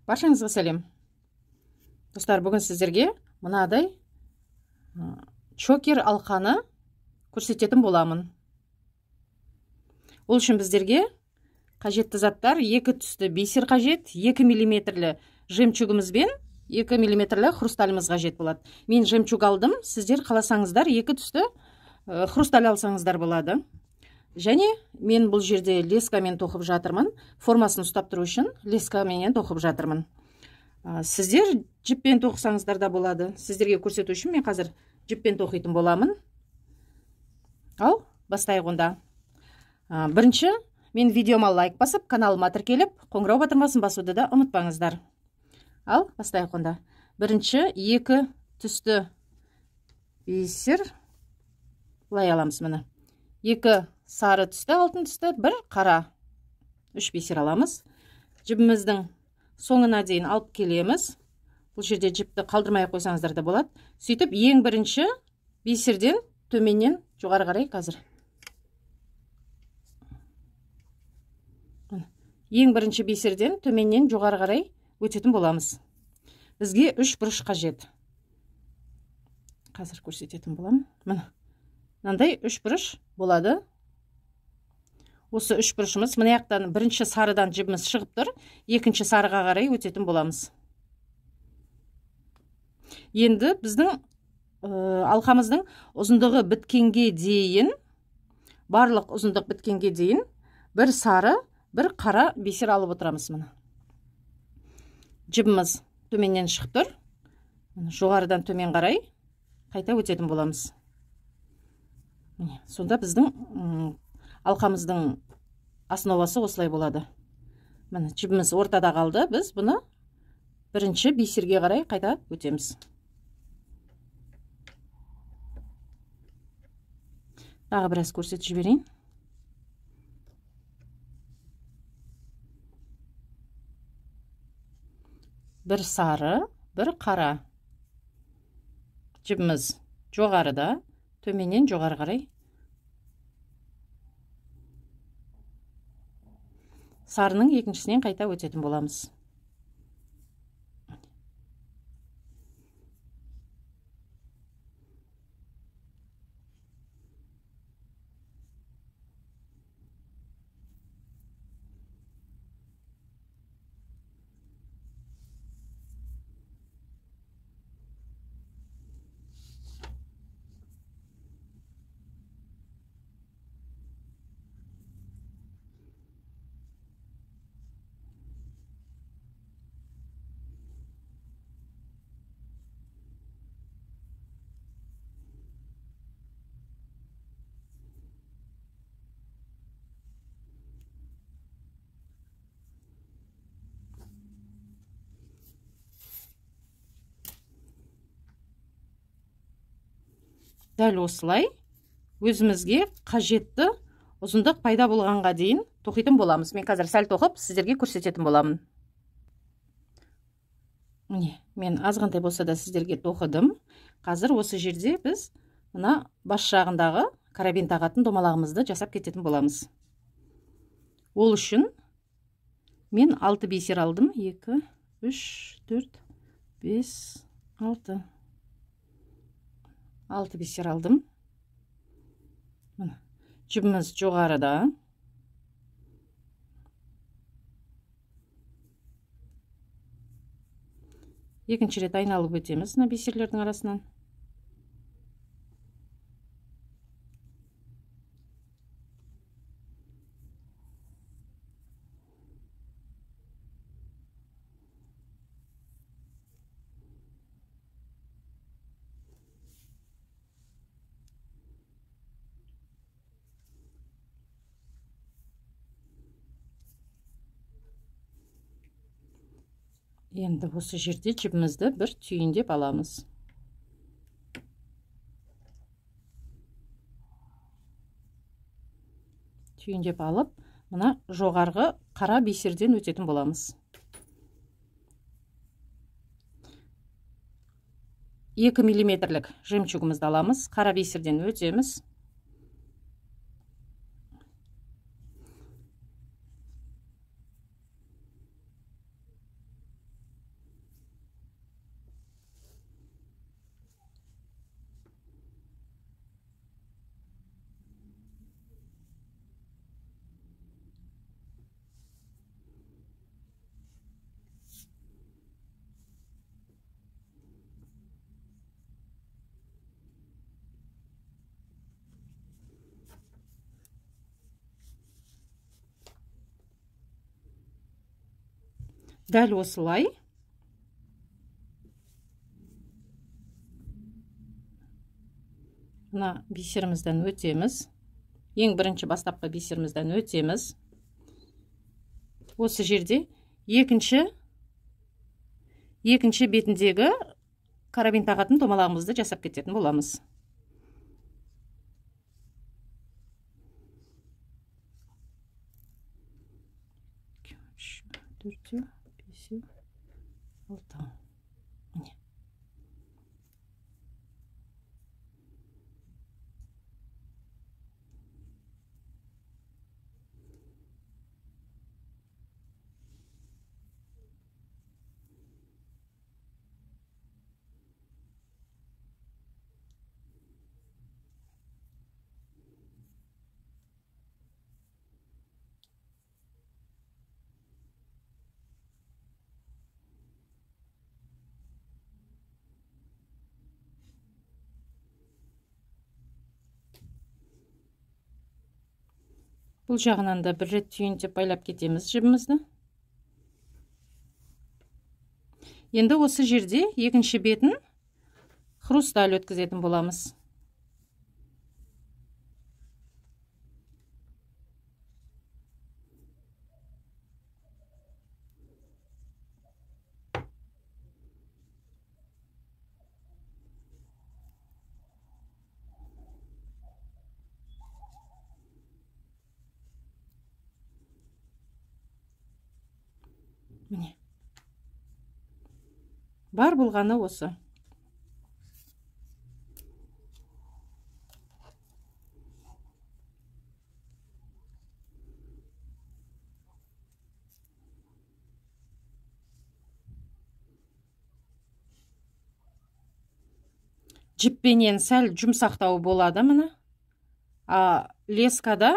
Баршаңызға сәлем. Достар, бүгін сіздерге мынадай чокер алқаны көрсететін боламын. Ол үшін біздерге қажетті заттар: 2 түсті бисер қажет, 2 миллиметрлі жемчугімізбен 2 миллиметрлі хрусталіміз қажет болады. Мен жемчуг алдым, сіздер қаласаңыздар 2 түсті хрусталь алсаңыздар болады. Және мен бұл жерде лескамен тоқып жатырмын. Формасын ұстап тұру үшін лескамен тоқып жатырмын. Сіздер жіппен тоқысаңыздар да болады. Сіздерге көрсету үшін мен қазір жіппен тоқитын боламын. Ал, бастайық онда. Бірінші, мен видеома лайк басып, каналыма тіркеліп, қоңырау батырмасын басуды да ұмытпаңыздар. Ал, бастайық онда. Бірінші, 2 түсті бисер былай аламыз міне. 2 сары түсті, алтын түсті, 1 қара. 3 бисер аламыз. Жібіміздің соңына дейін алып келеміз. Бұл жерде жіпті қалдырмай қойсаңыздар да болады. Сөйтіп, ең бірінші бисерден төменнен жоғары қарай қазір. Ең бірінші бисерден төменнен жоғары қарай өтетін боламыз. Бізге 3 бұрыш қажет. Қазір көрсететін боламын. Мынандай 3 бұрыш болады. Осы 3 бұрышымыз мына жақтан бірінші сарыдан жібіміз шығып тұр, екінші сарыға қарай өтетін боламыз. Енді біздің алқамыздың ұзындығы біткенге дейін, барлық ұзындық біткенге дейін 1 сары, 1 қара бисер алып отырамыз мына. Жібіміз төменнен шығып тұр. Жоғарыдан төмен қарай қайта өтетін боламыз. Сонда біздің алқамыздың основасы осылай болады. Міне жібіміз ортада қалды. Біз бұны бірінші бисерге қарай қайта өтеміз. Тағы біраз көрсетіп жіберейін. Бір сары, 1 қара. Жібіміз жоғарыда, төменнен жоғары қарай. Сарының екіншісінен қайта өтетін боламыз. Дәл осылай өзімізге қажетті ұзындық пайда болғанға дейін тоқитын боламыз. Мен қазір сәл тоқып, сіздерге көрсететін боламын. Мен азғантай болса да сіздерге тоқыдым. Қазір осы жерде біз мына бас жағындағы карабин тағатын домалағымызды жасап кететін боламыз. Ол үшін мен 6 бисер алдым. 2, 3, 4, 5, 6. 6 бисер алдым. Жібіміз жоғарыда. Екінші рет айналып өтеміз мына бисерлердің арасынан. Енді осы жерде жібімізді бір түйіндеп аламыз. Түйіндеп алып, мына жоғарғы қара бисерден өтетін боламыз. 2 миллиметрлік жемчугімізді аламыз, қара бисерден өтеміз. Дәл осылай мына бисерімізден өтеміз. Ең бірінші бастапқы бисерімізден өтеміз. Осы жерде екінші бетіндегі карабин тағатын домалағымызды жасап кететін боламыз. Төртеу, бесеу, алтау. Міне. Бұл жағынан да бір рет түйіндеп байлап кетеміз жібімізді. Енді осы жерде екінші бетін хрусталь өткізетін боламыз. Міне. Бар болғаны осы. Жіппенен сәл жұмсақтау болады міне. Лескада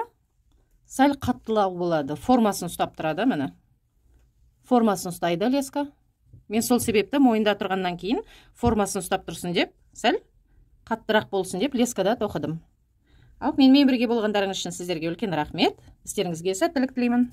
сәл қаттылау болады. Формасын ұстап тұрады міне. Формасын ұстайды леска. Мен сол себепті мойында тұрғаннан кейін формасын ұстап тұрсын деп, сәл қаттырақ болсын деп лескада тоқыдым. Менімен бірге болғандарыңыз үшін сіздерге үлкен рахмет. Істеріңізге сәттілік тілеймін.